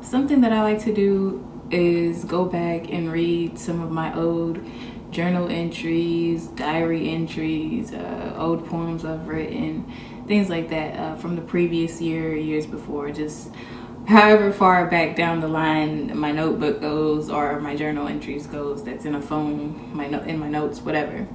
Something that I like to do is go back and read some of my old journal entries, diary entries, old poems I've written, things like that from the previous year, years before, just however far back down the line my notebook goes or my journal entries goes that's in a phone, in my notes, whatever.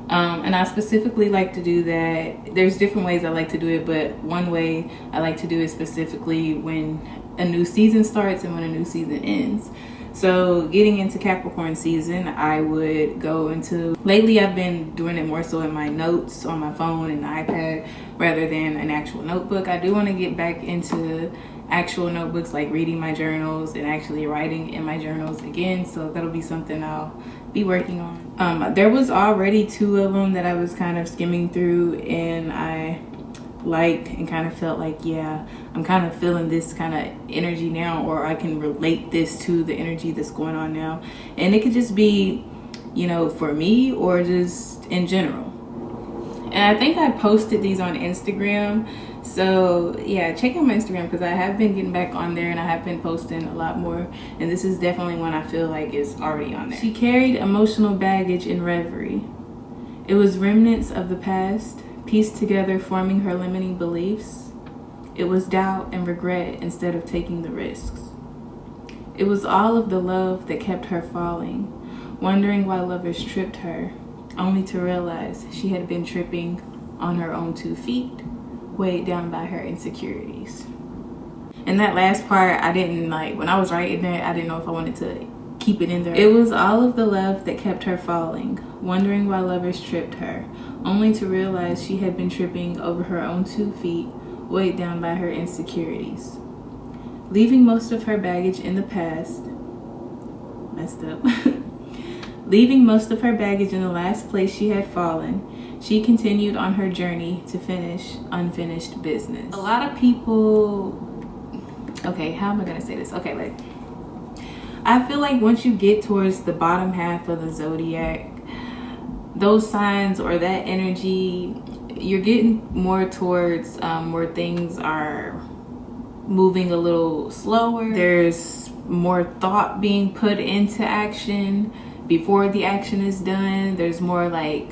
And I specifically like to do that. There's different ways I like to do it, but one way I like to do it specifically when a new season starts and when a new season ends. So getting into Capricorn season, I would go into, lately I've been doing it more so in my notes on my phone and iPad rather than an actual notebook. I do want to get back into actual notebooks, like reading my journals and actually writing in my journals again. So that'll be something I'll be working on. There was already 2 of them that I was kind of skimming through and I liked and kind of felt like, yeah, I'm kind of feeling this kind of energy now, or I can relate this to the energy that's going on now. And it could just be, you know, for me or just in general. And I think I posted these on Instagram. So yeah, check out my Instagram because I have been getting back on there and I have been posting a lot more. And this is definitely one I feel like is already on there. She carried emotional baggage in reverie. It was remnants of the past, pieced together, forming her limiting beliefs. It was doubt and regret instead of taking the risks. It was all of the love that kept her falling, wondering why lovers tripped her, only to realize she had been tripping on her own 2 feet, weighed down by her insecurities. And that last part, I didn't like, when I was writing it, I didn't know if I wanted to keep it in there. It was all of the love that kept her falling, wondering why lovers tripped her, only to realize she had been tripping over her own 2 feet, weighed down by her insecurities. Leaving most of her baggage in the past, messed up. Leaving most of her baggage in the last place she had fallen, she continued on her journey to finish unfinished business. A lot of people, okay, how am I gonna say this? Okay, like, I feel like once you get towards the bottom half of the zodiac, those signs or that energy, you're getting more towards where things are moving a little slower. There's more thought being put into action before the action is done. There's more like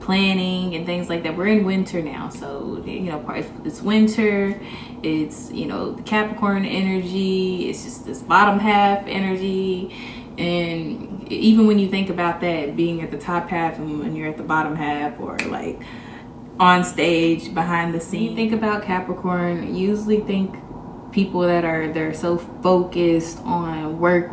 planning and things like that. We're in winter now, so you know, it's winter, it's, you know, the Capricorn energy, it's just this bottom half energy. And even when you think about that being at the top half and when you're at the bottom half, or like on stage behind the scene, you think about Capricorn, you usually think people that they're so focused on work,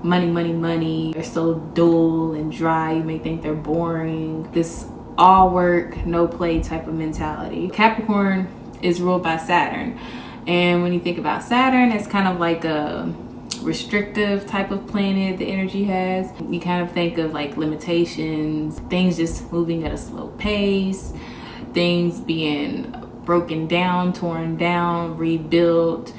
money, they're so dull and dry. You may think they're boring, this all work no play type of mentality. Capricorn is ruled by Saturn, and when you think about Saturn, it's kind of like a restrictive type of planet the energy has. You kind of think of like limitations, things just moving at a slow pace, things being broken down, torn down, rebuilt,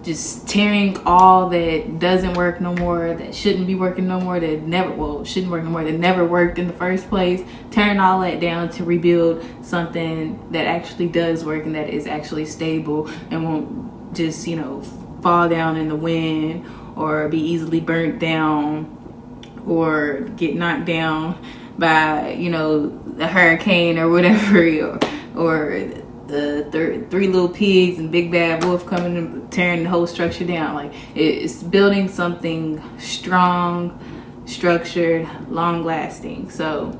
just tearing all that doesn't work no more, that shouldn't be working no more, that shouldn't work no more, that never worked in the first place, tearing all that down to rebuild something that actually does work and that is actually stable and won't just, you know, fall down in the wind or be easily burnt down or get knocked down by, you know, a hurricane or whatever, or the 3 little pigs and big bad wolf coming and tearing the whole structure down. Like, it's building something strong, structured, long lasting. So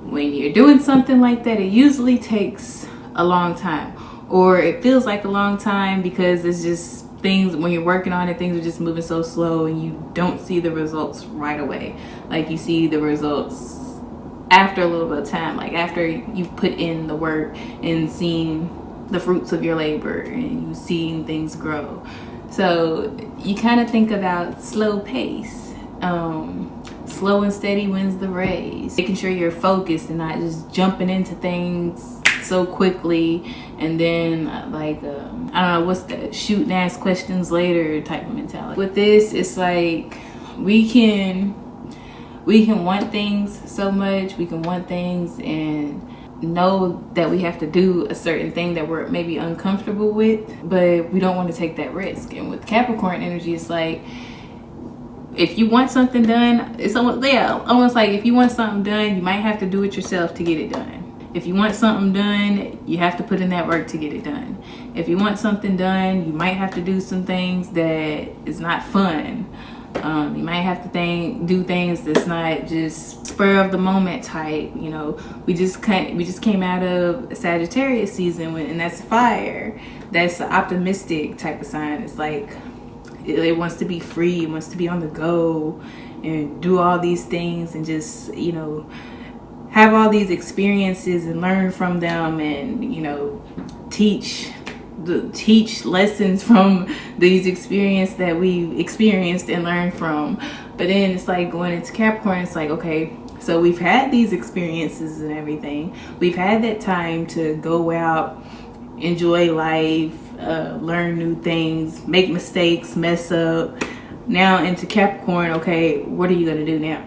when you're doing something like that, it usually takes a long time, or it feels like a long time because it's just things, when you're working on it, things are just moving so slow and you don't see the results right away. Like, you see the results after a little bit of time, like after you've put in the work and seen the fruits of your labor and you've seen things grow. So you kind of think about slow pace. Slow and steady wins the race. Making sure you're focused and not just jumping into things so quickly, and then like I don't know, what's the shoot and ask questions later type of mentality. With this, it's like we can want things so much, we can want things and know that we have to do a certain thing that we're maybe uncomfortable with, but we don't want to take that risk. And with Capricorn energy, it's like, if you want something done, it's almost like if you want something done, you might have to do it yourself to get it done. If you want something done, you have to put in that work to get it done. If you want something done, you might have to do some things that is not fun. You might have to do things that's not just spur of the moment type. You know, we just came out of Sagittarius season, and that's fire. That's an optimistic type of sign. It's like it wants to be free, it wants to be on the go and do all these things and just, you know, have all these experiences and learn from them, and, you know, teach lessons from these experiences that we experienced and learned from. But then it's like going into Capricorn, it's like, okay, so we've had these experiences and everything. We've had that time to go out, enjoy life, learn new things, make mistakes, mess up. Now into Capricorn, okay, what are you going to do now?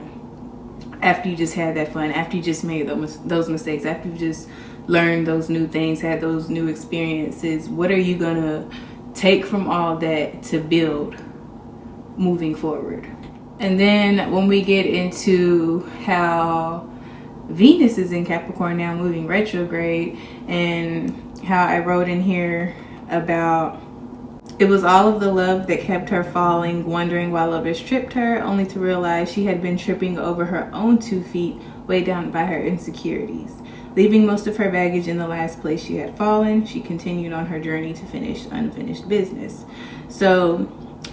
After you just had that fun, after you just made those mistakes, after you just learned those new things, had those new experiences, what are you going to take from all that to build moving forward? And then when we get into how Venus is in Capricorn now, moving retrograde, and how I wrote in here about it was all of the love that kept her falling, wondering why lovers tripped her, only to realize she had been tripping over her own 2 feet, weighed down by her insecurities. Leaving most of her baggage in the last place she had fallen, she continued on her journey to finish unfinished business. So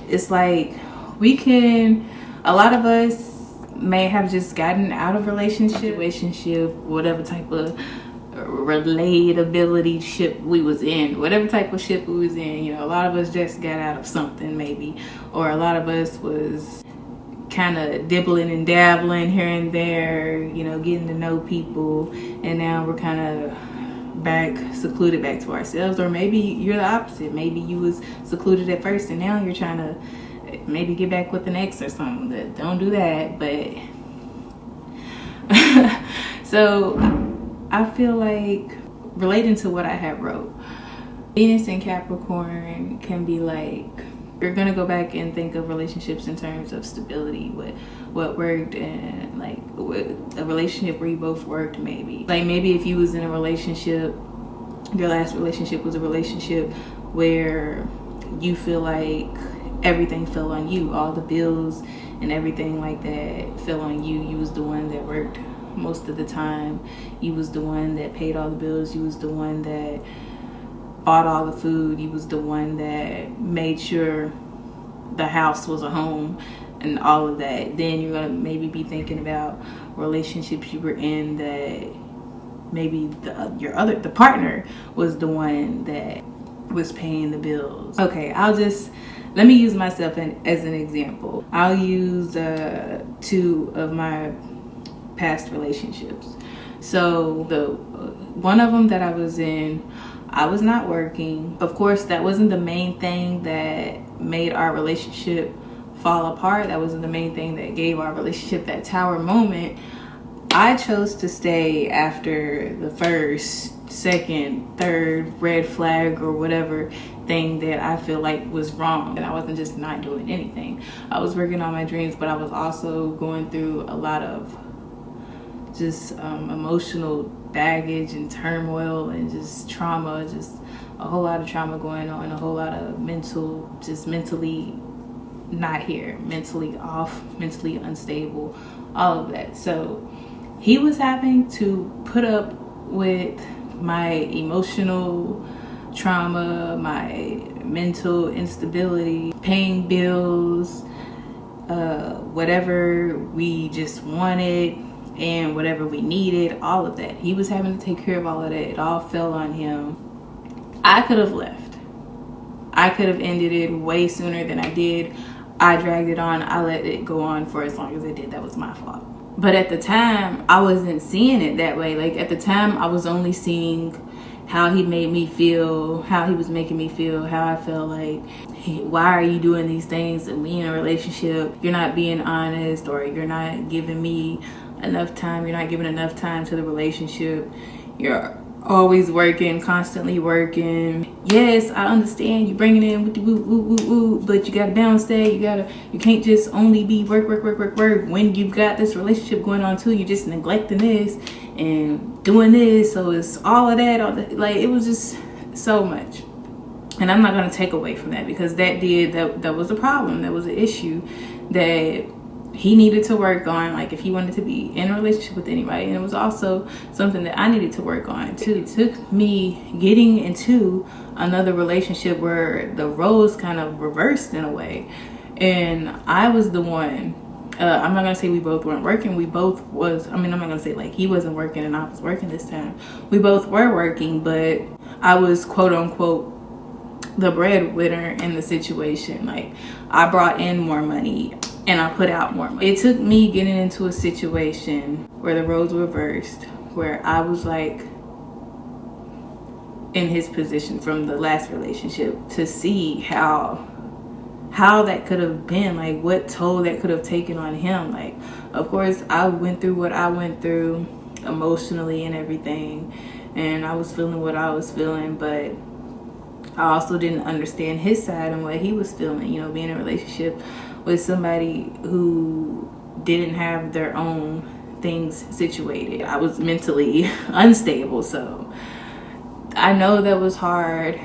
it's like a lot of us may have just gotten out of relationship, whatever type of relatability ship we was in, whatever type of ship we was in. You know, a lot of us just got out of something maybe, or a lot of us was kind of dibbling and dabbling here and there, you know, getting to know people, and now we're kind of secluded back to ourselves. Or maybe you're the opposite. Maybe you was secluded at first and now you're trying to maybe get back with an ex or something. Don't do that. But so I feel like, relating to what I had wrote, Venus and Capricorn can be like, you're gonna go back and think of relationships in terms of stability, what worked, and like a relationship where you both worked. Maybe if you was in a relationship, your last relationship was a relationship where you feel like everything fell on you, all the bills and everything like that fell on you. You was the one that worked most of the time. You was the one that paid all the bills. You was the one that bought all the food. You was the one that made sure the house was a home and all of that. Then you're gonna maybe be thinking about relationships you were in that maybe the partner was the one that was paying the bills. Okay, let me use myself as an example. I'll use 2 of my past relationships. So the one of them that I was in, I was not working. Of course, that wasn't the main thing that made our relationship fall apart. That wasn't the main thing that gave our relationship that tower moment. I chose to stay after the first, second, third red flag or whatever thing that I feel like was wrong. And I wasn't just not doing anything. I was working on my dreams, but I was also going through a lot of just emotional baggage and turmoil and just trauma, just a whole lot of trauma going on, a whole lot of mentally not here, mentally off, mentally unstable, all of that. So he was having to put up with my emotional trauma, my mental instability, paying bills, whatever we just wanted and whatever we needed, all of that. He was having to take care of all of that. It all fell on him. I could have left. I could have ended it way sooner than I did. I dragged it on. I let it go on for as long as it did. That was my fault. But at the time, I wasn't seeing it that way. Like, at the time, I was only seeing how he made me feel, how he was making me feel, how I felt like, hey, why are you doing these things? And we in a relationship, you're not being honest, or you're not giving me enough time. You're not giving enough time to the relationship. you're always working, constantly working. Yes, I understand you bringing in with the woo woo woo woo, but you gotta balance that. You can't just only be work when you've got this relationship going on too. You're just neglecting this and doing this, so it's all of that. Like, it was just so much. And I'm not gonna take away from that, because that was a problem. That was an issue that he needed to work on, like if he wanted to be in a relationship with anybody. And it was also something that I needed to work on too. It took me getting into another relationship where the roles kind of reversed in a way, and I was the one. I'm not gonna say we both weren't working. We both was. I'm not gonna say like he wasn't working and I was working this time. We both were working, but I was quote unquote the breadwinner in the situation. Like, I brought in more money and I put out more money. It took me getting into a situation where the roles reversed, where I was like in his position from the last relationship, to see how that could have been, like what toll that could have taken on him. Like, of course I went through what I went through emotionally and everything, and I was feeling what I was feeling, but I also didn't understand his side and what he was feeling, you know, being in a relationship with somebody who didn't have their own things situated. I was mentally unstable, so I know that was hard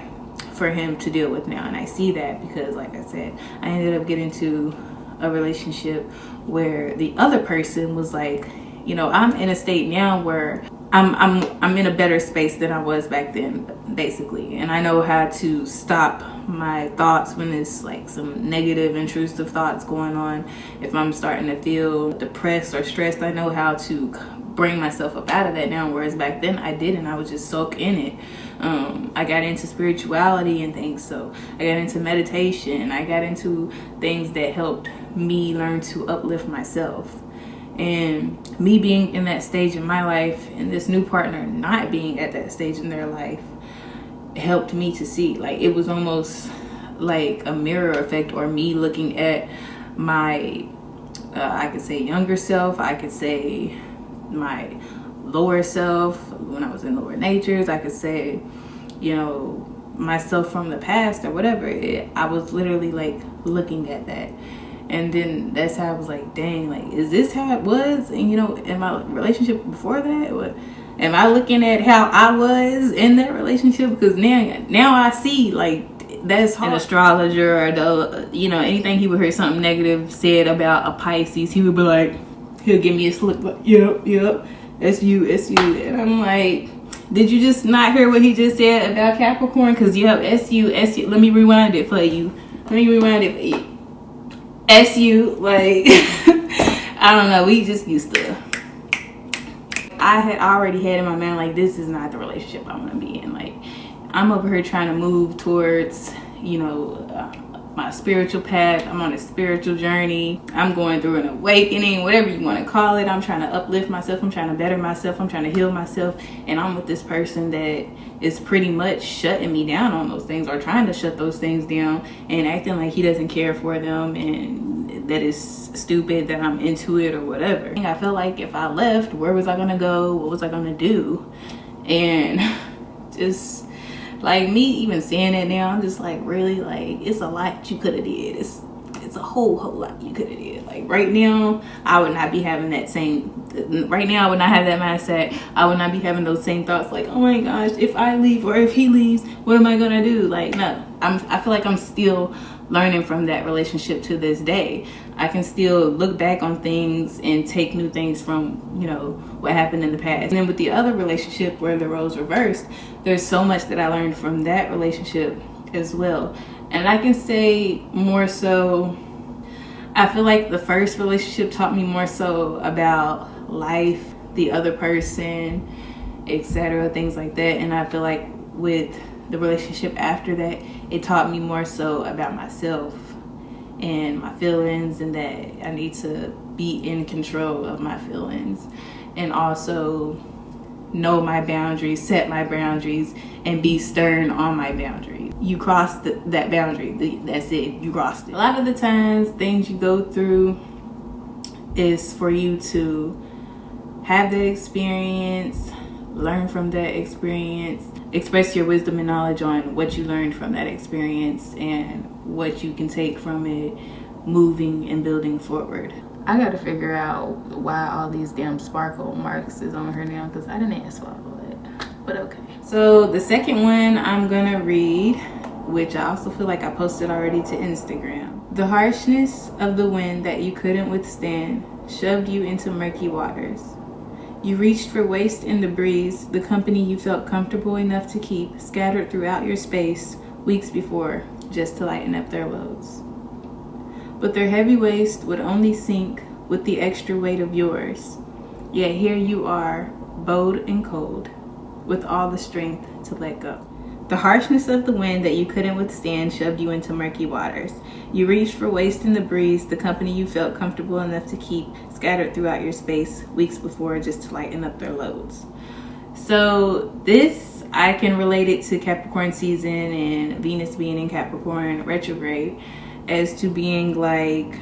for him to deal with now, and I see that because, like I said, I ended up getting into a relationship where the other person was like, you know, I'm in a state now where I'm in a better space than I was back then, basically, and I know how to stop my thoughts when there's like some negative intrusive thoughts going on. If I'm starting to feel depressed or stressed, I know how to bring myself up out of that now, whereas back then I didn't. I would just soak in it. I got into spirituality and things, so I got into meditation. I got into things that helped me learn to uplift myself. And me being in that stage in my life and this new partner not being at that stage in their life helped me to see, like, it was almost like a mirror effect, or me looking at my I could say younger self, I could say my lower self when I was in lower natures, I could say, you know, myself from the past or whatever. I was literally like looking at that. And then that's how I was like, dang, like, is this how it was? And, you know, in my relationship before that, what, am I looking at how I was in that relationship? Because now I see, like, that's hard. An astrologer or the, you know, anything he would hear something negative said about a Pisces, he would be like, he'll give me a slip, like, yep, that's you. And I'm like, did you just not hear what he just said about Capricorn? Because, yep, SU. Let me rewind it for you. SU, like, I don't know, we just used to, I had already had in my mind, like, this is not the relationship I want to be in. Like, I'm over here trying to move towards, you know, my spiritual path. I'm on a spiritual journey. I'm going through an awakening, whatever you want to call it. I'm trying to uplift myself. I'm trying to better myself. I'm trying to heal myself. And I'm with this person that is pretty much shutting me down on those things, or trying to shut those things down, and acting like he doesn't care for them, and that is stupid that I'm into it or whatever. I felt like if I left, where was I going to go? What was I going to do? And just, like, me even saying it now, I'm just like, really, like, it's a lot you could have did. It's a whole lot you could have did. Like, right now, I would not be having that same, right now I would not have that mindset. I would not be having those same thoughts, like, oh my gosh, if I leave or if he leaves, what am I gonna do? Like, no, I feel like I'm still learning from that relationship to this day. I can still look back on things and take new things from, you know, what happened in the past. And then with the other relationship where the roles reversed, there's so much that I learned from that relationship as well. And I can say more so, I feel like the first relationship taught me more so about life, the other person, etc., things like that. And I feel like with the relationship after that, it taught me more so about myself and my feelings, and that I need to be in control of my feelings, and also know my boundaries, set my boundaries, and be stern on my boundaries. You crossed that boundary, that's it, you crossed it. A lot of the times, things you go through is for you to have that experience, learn from that experience, express your wisdom and knowledge on what you learned from that experience and what you can take from it moving and building forward. I gotta figure out why all these damn sparkle marks is on her now, because I didn't ask for all that, but okay. So the second one I'm gonna read, which I also feel like I posted already to Instagram. The harshness of the wind that you couldn't withstand shoved you into murky waters. You reached for waste in the breeze, the company you felt comfortable enough to keep, scattered throughout your space weeks before, just to lighten up their loads. But their heavy waist would only sink with the extra weight of yours. Yet here you are, bowed and cold, with all the strength to let go. The harshness of the wind that you couldn't withstand shoved you into murky waters. You reached for waste in the breeze, the company you felt comfortable enough to keep, scattered throughout your space weeks before, just to lighten up their loads. So this, I can relate it to Capricorn season and Venus being in Capricorn retrograde, as to being like,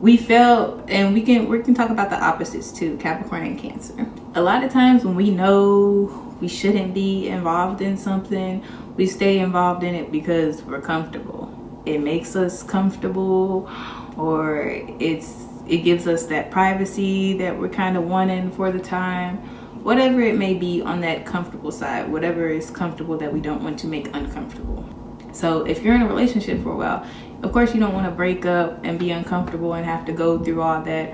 we felt, and we can talk about the opposites too, Capricorn and Cancer. A lot of times when we know we shouldn't be involved in something, we stay involved in it because we're comfortable. It makes us comfortable, or it gives us that privacy that we're kind of wanting for the time. Whatever it may be on that comfortable side, whatever is comfortable that we don't want to make uncomfortable. So if you're in a relationship for a while, of course you don't want to break up and be uncomfortable and have to go through all that,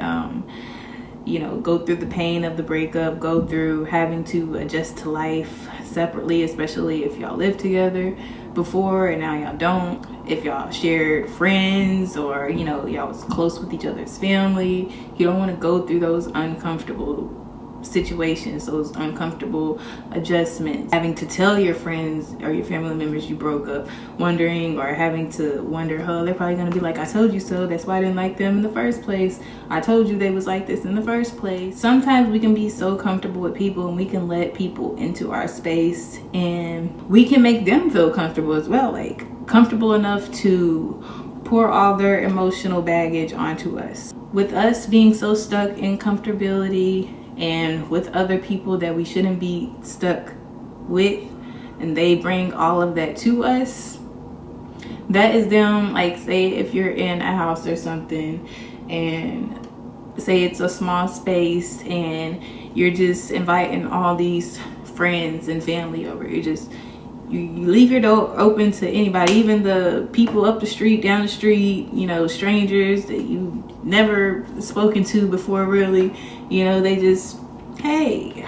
go through the pain of the breakup, go through having to adjust to life separately, especially if y'all lived together before and now y'all don't. If y'all shared friends, or y'all was close with each other's family, you don't want to go through those uncomfortable situations, those uncomfortable adjustments, having to tell your friends or your family members you broke up, wondering, or having to wonder, oh, they're probably gonna be like, I told you so, that's why I didn't like them in the first place, I told you they was like this in the first place. Sometimes we can be so comfortable with people, and we can let people into our space, and we can make them feel comfortable as well, like comfortable enough to pour all their emotional baggage onto us. With us being so stuck in comfortability and with other people that we shouldn't be stuck with, and they bring all of that to us, that is them. Like, say if you're in a house or something, and say it's a small space, and you're just inviting all these friends and family over, you leave your door open to anybody, even the people up the street, down the street, strangers that you never spoken to before, really. They just, hey,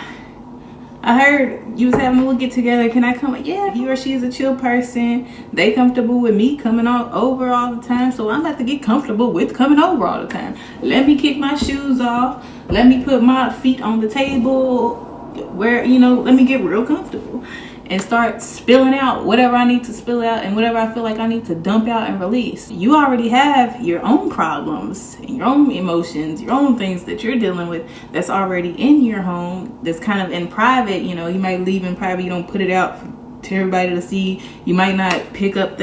I heard you was having a little get together, can I come? Yeah, he or she is a chill person, they comfortable with me coming over all the time, so I'm about to get comfortable with coming over all the time. Let me kick my shoes off, let me put my feet on the table, where let me get real comfortable and start spilling out whatever I need to spill out, and whatever I feel like I need to dump out and release. You already have your own problems and your own emotions, your own things that you're dealing with that's already in your home, that's kind of in private. You might leave in private, you don't put it out to everybody to see. You might not pick up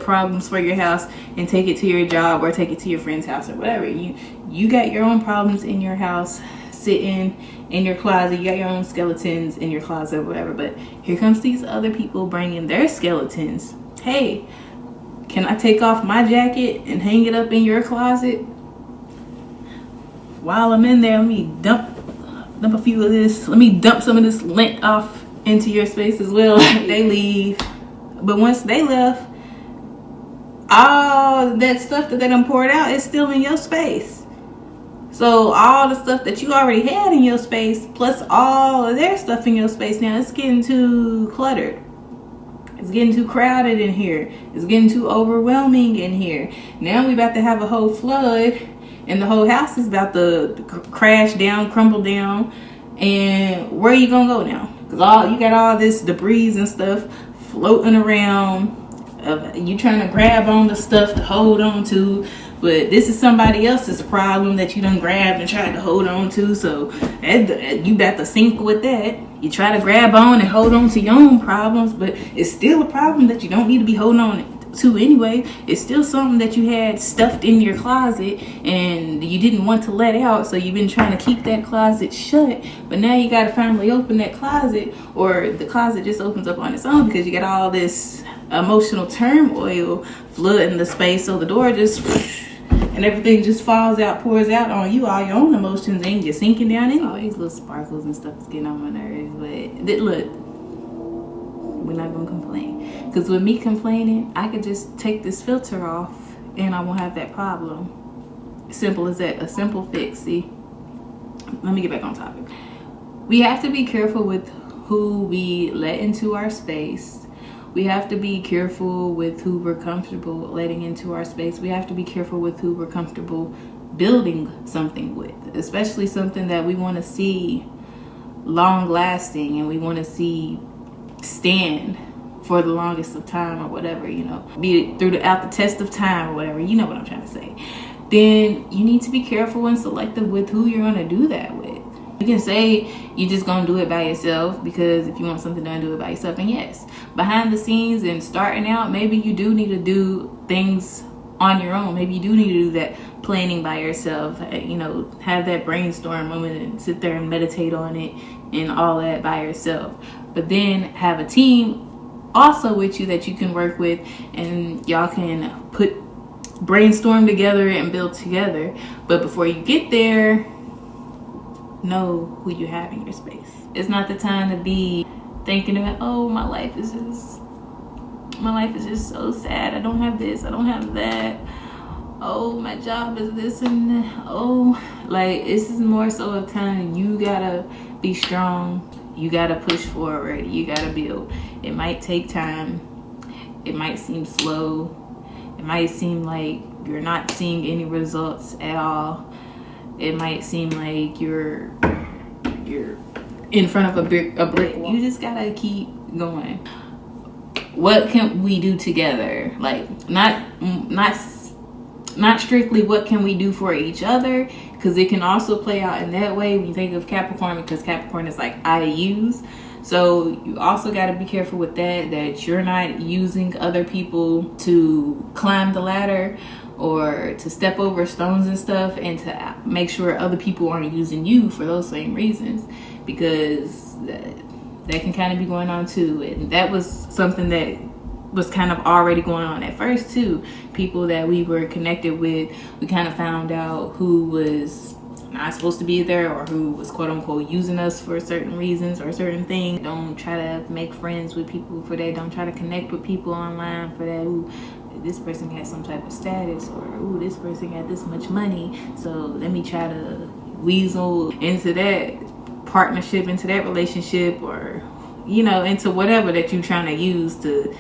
problems for your house and take it to your job or take it to your friend's house or whatever. You got your own problems in your house, sitting in your closet. You got your own skeletons in your closet or whatever, but here comes these other people bringing their skeletons. Hey, can I take off my jacket and hang it up in your closet? While I'm in there, let me dump a few of this, let me dump some of this lint off into your space as well. They leave, but once they left, all that stuff that they done poured out is still in your space. So all the stuff that you already had in your space, plus all of their stuff in your space, now it's getting too cluttered. It's getting too crowded in here. It's getting too overwhelming in here. Now we about to have a whole flood, and the whole house is about to crash down, crumble down. And where are you gonna go now? Because you got all this debris and stuff floating around. You trying to grab on the stuff to hold on to, but this is somebody else's problem that you done grabbed and tried to hold on to, so you got to sink with that. You try to grab on and hold on to your own problems, but it's still a problem that you don't need to be holding on to anyway. It's still something that you had stuffed in your closet and you didn't want to let out, so you've been trying to keep that closet shut, but now you got to finally open that closet, or the closet just opens up on its own because you got all this emotional turmoil flooding the space, so the door just and everything just falls out, pours out on you, all your own emotions, and you're sinking down in all these little sparkles and stuff is getting on my nerves. But look, we're not gonna complain, because with me complaining, I could just take this filter off and I won't have that problem. Simple as that. A simple fix. See, let me get back on topic. We have to be careful with who we let into our space. We have to be careful with who we're comfortable letting into our space. We have to be careful with who we're comfortable building something with, especially something that we want to see long lasting and we want to see stand for the longest of time, or whatever, you know, be it throughout the test of time or whatever, you know what I'm trying to say. Then you need to be careful and selective with who you're going to do that with. You can say you're just going to do it by yourself, because if you want something done, do it by yourself. And yes, behind the scenes and starting out, maybe you do need to do things on your own. Maybe you do need to do that planning by yourself, you know, have that brainstorm moment and sit there and meditate on it and all that by yourself. But then have a team also with you that you can work with, and y'all can brainstorm together and build together. But before you get there, know who you have in your space. It's not the time to be thinking about, oh, my life is just so sad. I don't have this, I don't have that. Oh, my job is this and that. Oh, like, this is more so a time you gotta be strong. You gotta push forward. You gotta build. It might take time. It might seem slow. It might seem like you're not seeing any results at all. It might seem like you're in front of a brick wall. You just gotta keep going. What can we do together? Like, not strictly what can we do for each other, because it can also play out in that way when you think of Capricorn, because Capricorn is like I use. So you also got to be careful with that you're not using other people to climb the ladder or to step over stones and stuff, and to make sure other people aren't using you for those same reasons, because that can kind of be going on too. And that was something that was kind of already going on at first too. People that we were connected with, we kind of found out who was not supposed to be there, or who was quote unquote using us for certain reasons or certain things. Don't try to make friends with people for that. Don't try to connect with people online for that. Ooh, this person has some type of status, or ooh, this person got this much money, so let me try to weasel into that partnership, into that relationship, or, you know, into whatever that you're trying to use to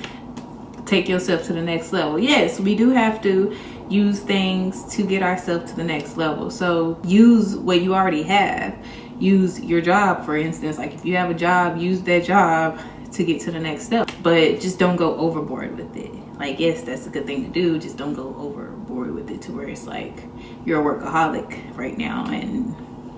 take yourself to the next level. Yes, we do have to use things to get ourselves to the next level. So use what you already have. Use your job, for instance. Like, if you have a job, use that job to get to the next step, but just don't go overboard with it. Like, yes, that's a good thing to do, just don't go overboard with it to where it's like you're a workaholic right now, and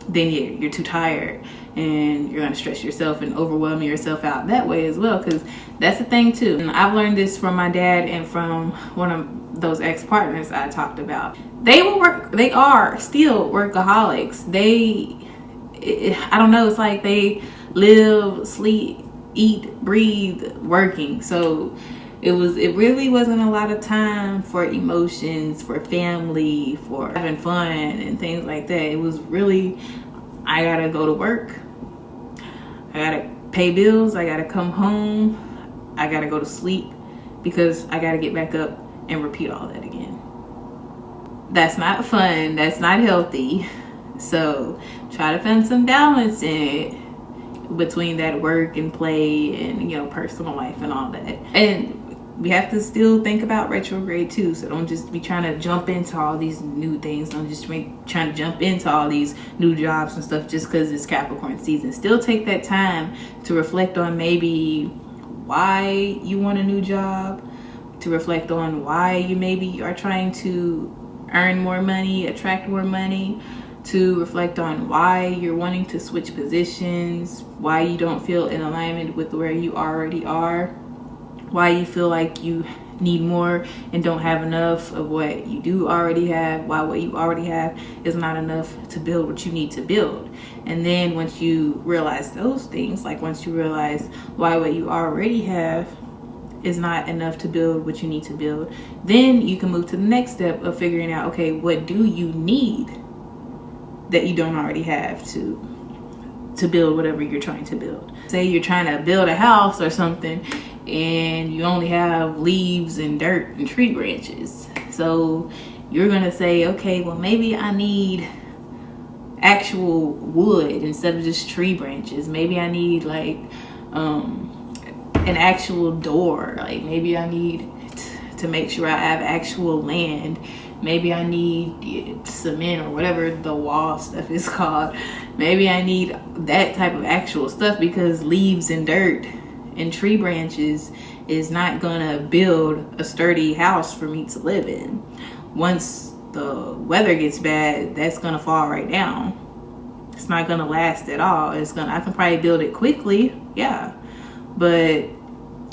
then you're too tired and you're going to stress yourself and overwhelm yourself out that way as well, because that's the thing too. And I've learned this from my dad and from one of those ex-partners I talked about. They are still workaholics. I don't know, it's like they live, sleep, eat, breathe working. So it really wasn't a lot of time for emotions, for family, for having fun and things like that. It was really, I gotta go to work, I gotta pay bills, I gotta come home, I gotta go to sleep, because I gotta get back up and repeat all that again. That's not fun, that's not healthy. So try to find some balance in it between that work and play and, you know, personal life and all that. And we have to still think about retrograde too. So don't just be trying to jump into all these new things. Don't just be trying to jump into all these new jobs and stuff just because it's Capricorn season. Still take that time to reflect on maybe why you want a new job, to reflect on why you maybe are trying to earn more money, attract more money, to reflect on why you're wanting to switch positions, why you don't feel in alignment with where you already are, why you feel like you need more and don't have enough of what you do already have, while what you already have is not enough to build what you need to build. And then once you realize those things, like once you realize why what you already have is not enough to build what you need to build, then you can move to the next step of figuring out, okay, what do you need that you don't already have to build whatever you're trying to build. Say you're trying to build a house or something and you only have leaves and dirt and tree branches. So you're gonna say, okay, well maybe I need actual wood instead of just tree branches. Maybe I need like an actual door. Like maybe I need to make sure I have actual land. Maybe I need cement or whatever the wall stuff is called. Maybe I need that type of actual stuff, because leaves and dirt and tree branches is not gonna build a sturdy house for me to live in. Once the weather gets bad, that's gonna fall right down. It's not gonna last at all. I can probably build it quickly, yeah, but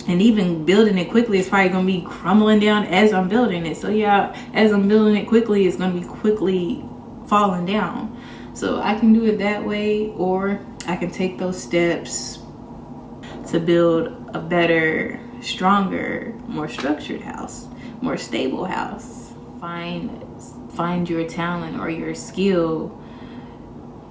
and even building it quickly, it's probably gonna be crumbling down as I'm building it. So yeah, as I'm building it quickly, it's gonna be quickly falling down. So I can do it that way, or I can take those steps to build a better, stronger, more structured house, more stable house. Find your talent or your skill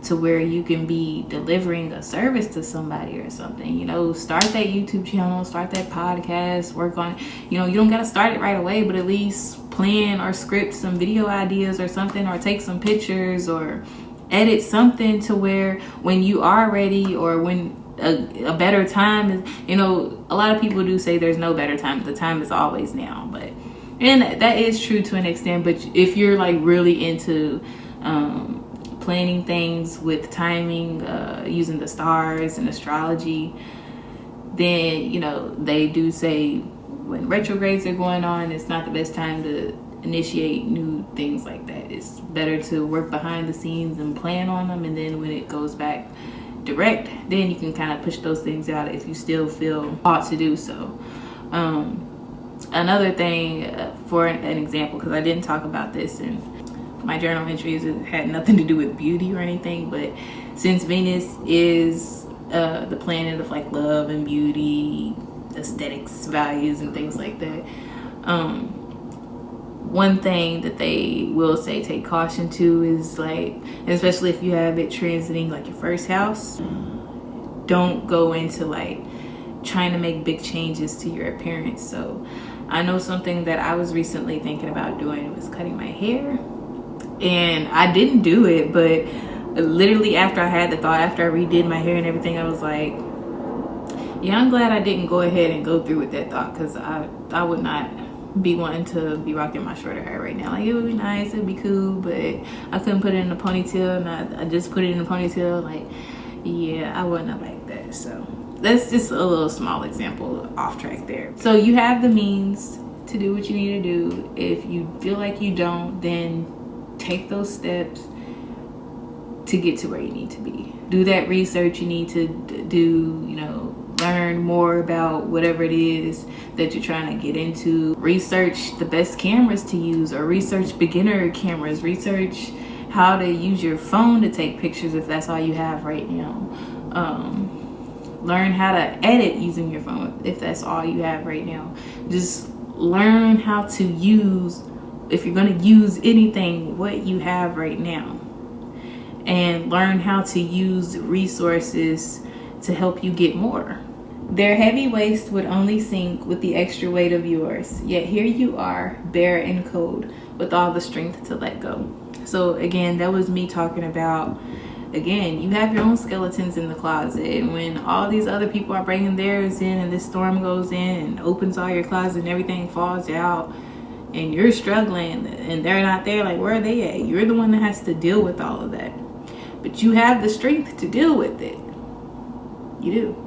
to where you can be delivering a service to somebody or something. You know, start that YouTube channel, start that podcast, work on, you know, you don't got to start it right away, but at least plan or script some video ideas or something, or take some pictures or edit something to where when you are ready, or when a better time is, you know, a lot of people do say there's no better time. The time is always now, but, and that is true to an extent, but if you're like really into, planning things with timing, using the stars and astrology, then, you know, they do say when retrogrades are going on, it's not the best time to initiate new things like that. It's better to work behind the scenes and plan on them, and then when it goes back direct, then you can kind of push those things out if you still feel ought to do so. Another thing, for an example, because I didn't talk about this in my journal entries, it had nothing to do with beauty or anything, but since Venus is the planet of like love and beauty, aesthetics, values, and things like that, one thing that they will say take caution to is like, especially if you have it transiting like your first house, don't go into like trying to make big changes to your appearance. So I know something that I was recently thinking about doing was cutting my hair. And I didn't do it, but literally after I had the thought, after I redid my hair and everything, I was like, yeah, I'm glad I didn't go ahead and go through with that thought, because I would not be wanting to be rocking my shorter hair right now. Like, it would be nice, it'd be cool, but I couldn't put it in a ponytail, and I just put it in a ponytail. Like, yeah, I wouldn't like that. So that's just a little small example off track there. So you have the means to do what you need to do. If you feel like you don't, then take those steps to get to where you need to be. Do that research you need to do, you know, learn more about whatever it is that you're trying to get into. Research the best cameras to use, or research beginner cameras. Research how to use your phone to take pictures if that's all you have right now. Learn how to edit using your phone if that's all you have right now. Just learn how to use, if you're going to use anything, what you have right now, and learn how to use resources to help you get more. Their heavy waist would only sink with the extra weight of yours, yet here you are, bare and cold, with all the strength to let go. So again, that was me talking about, again, you have your own skeletons in the closet, and when all these other people are bringing theirs in, and this storm goes in and opens all your closet and everything falls out, and you're struggling and they're not there, like, where are they at? You're the one that has to deal with all of that, but you have the strength to deal with it. You do.